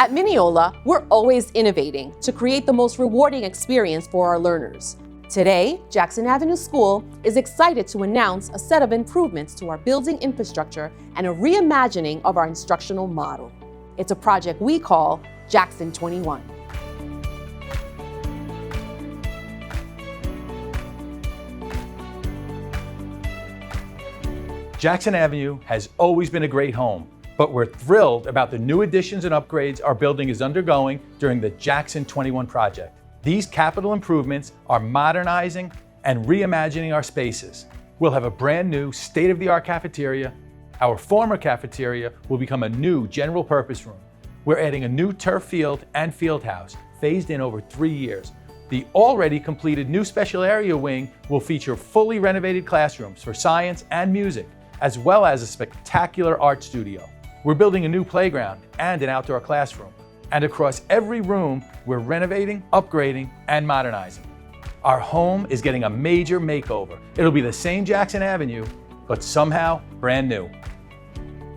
At Mineola, we're always innovating to create the most rewarding experience for our learners. Today, Jackson Avenue School is excited to announce a set of improvements to our building infrastructure and a reimagining of our instructional model. It's a project we call Jackson 21. Jackson Avenue has always been a great home, but we're thrilled about the new additions and upgrades our building is undergoing during the Jackson 21 project. These capital improvements are modernizing and reimagining our spaces. We'll have a brand new state-of-the-art cafeteria. Our former cafeteria will become a new general purpose room. We're adding a new turf field and field house, phased in over 3 years. The already completed new special area wing will feature fully renovated classrooms for science and music, as well as a spectacular art studio. We're building a new playground and an outdoor classroom. And across every room, we're renovating, upgrading, and modernizing. Our home is getting a major makeover. It'll be the same Jackson Avenue, but somehow brand new.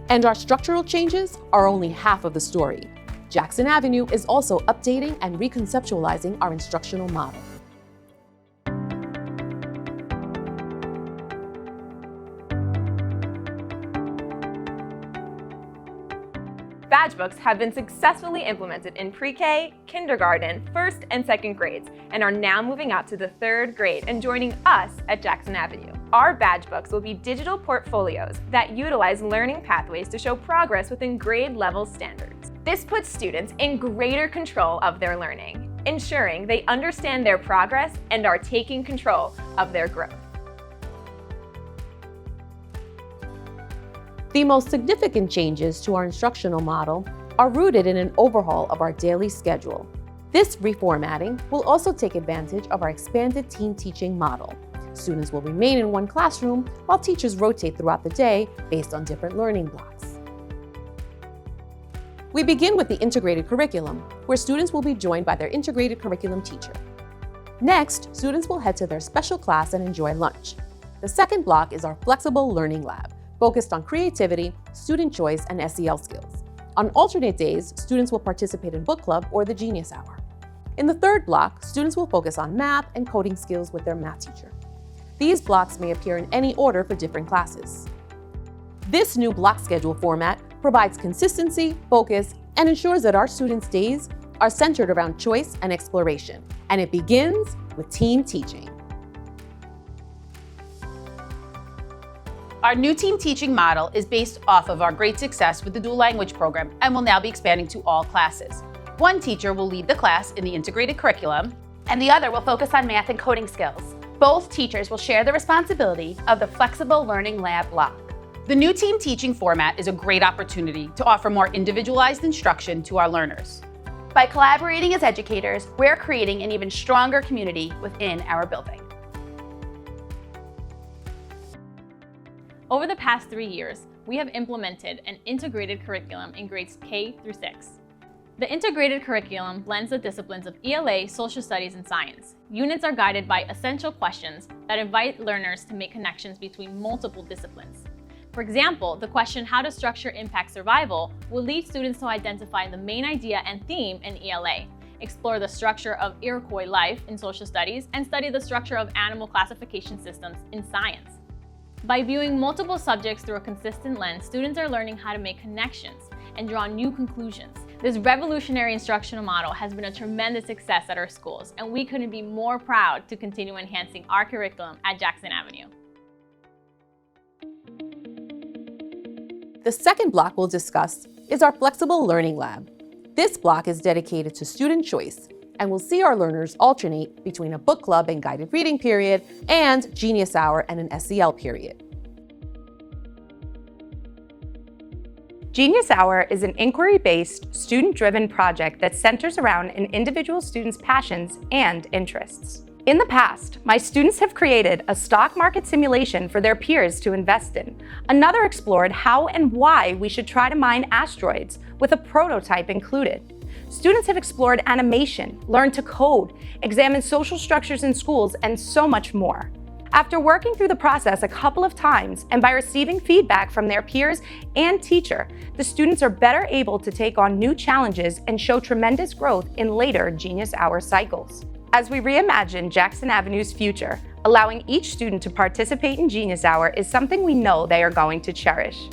And our structural changes are only half of the story. Jackson Avenue is also updating and reconceptualizing our instructional model. Badge books have been successfully implemented in pre-K, kindergarten, first and second grades, and are now moving out to the third grade and joining us at Jackson Avenue. Our badge books will be digital portfolios that utilize learning pathways to show progress within grade level standards. This puts students in greater control of their learning, ensuring they understand their progress and are taking control of their growth. The most significant changes to our instructional model are rooted in an overhaul of our daily schedule. This reformatting will also take advantage of our expanded team teaching model. Students will remain in one classroom while teachers rotate throughout the day based on different learning blocks. We begin with the integrated curriculum, where students will be joined by their integrated curriculum teacher. Next, students will head to their special class and enjoy lunch. The second block is our flexible learning lab, focused on creativity, student choice, and SEL skills. On alternate days, students will participate in book club or the Genius Hour. In the third block, students will focus on math and coding skills with their math teacher. These blocks may appear in any order for different classes. This new block schedule format provides consistency, focus, and ensures that our students' days are centered around choice and exploration. And it begins with team teaching. Our new team teaching model is based off of our great success with the dual language program and will now be expanding to all classes. One teacher will lead the class in the integrated curriculum, and the other will focus on math and coding skills. Both teachers will share the responsibility of the flexible learning lab block. The new team teaching format is a great opportunity to offer more individualized instruction to our learners. By collaborating as educators, we're creating an even stronger community within our building. Over the past 3 years, we have implemented an integrated curriculum in grades K through 6. The integrated curriculum blends the disciplines of ELA, social studies, and science. Units are guided by essential questions that invite learners to make connections between multiple disciplines. For example, the question, how does structure impact survival, will lead students to identify the main idea and theme in ELA, explore the structure of Iroquois life in social studies, and study the structure of animal classification systems in science. By viewing multiple subjects through a consistent lens, students are learning how to make connections and draw new conclusions. This revolutionary instructional model has been a tremendous success at our schools, and we couldn't be more proud to continue enhancing our curriculum at Jackson Avenue. The second block we'll discuss is our flexible learning lab. This block is dedicated to student choice, and we'll see our learners alternate between a book club and guided reading period and Genius Hour and an SEL period. Genius Hour is an inquiry-based, student-driven project that centers around an individual student's passions and interests. In the past, my students have created a stock market simulation for their peers to invest in. Another explored how and why we should try to mine asteroids, with a prototype included. Students have explored animation, learned to code, examined social structures in schools, and so much more. After working through the process a couple of times and by receiving feedback from their peers and teacher, the students are better able to take on new challenges and show tremendous growth in later Genius Hour cycles. As we reimagine Jackson Avenue's future, allowing each student to participate in Genius Hour is something we know they are going to cherish.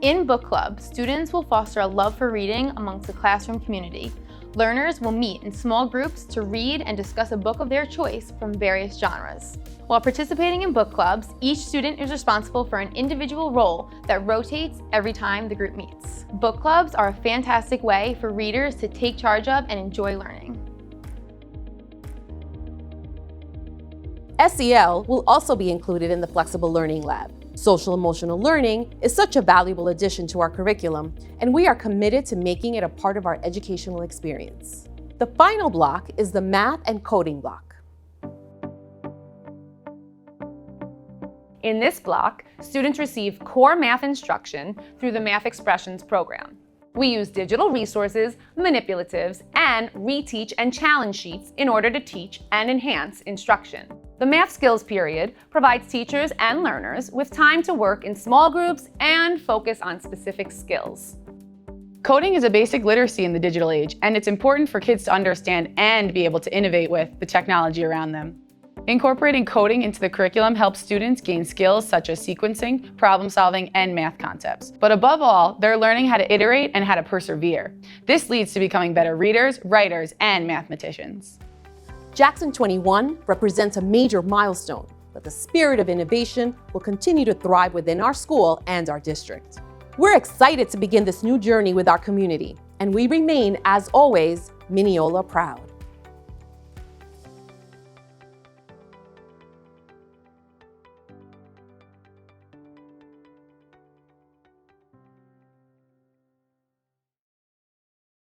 In book club, students will foster a love for reading amongst the classroom community. Learners will meet in small groups to read and discuss a book of their choice from various genres. While participating in book clubs, each student is responsible for an individual role that rotates every time the group meets. Book clubs are a fantastic way for readers to take charge of and enjoy learning. SEL will also be included in the Flexible Learning Lab. Social emotional learning is such a valuable addition to our curriculum, and we are committed to making it a part of our educational experience. The final block is the math and coding block. In this block, students receive core math instruction through the Math Expressions program. We use digital resources, manipulatives, and reteach and challenge sheets in order to teach and enhance instruction. The Math Skills period provides teachers and learners with time to work in small groups and focus on specific skills. Coding is a basic literacy in the digital age, and it's important for kids to understand and be able to innovate with the technology around them. Incorporating coding into the curriculum helps students gain skills such as sequencing, problem solving, and math concepts. But above all, they're learning how to iterate and how to persevere. This leads to becoming better readers, writers, and mathematicians. Jackson 21 represents a major milestone, but the spirit of innovation will continue to thrive within our school and our district. We're excited to begin this new journey with our community, and we remain, as always, Mineola proud.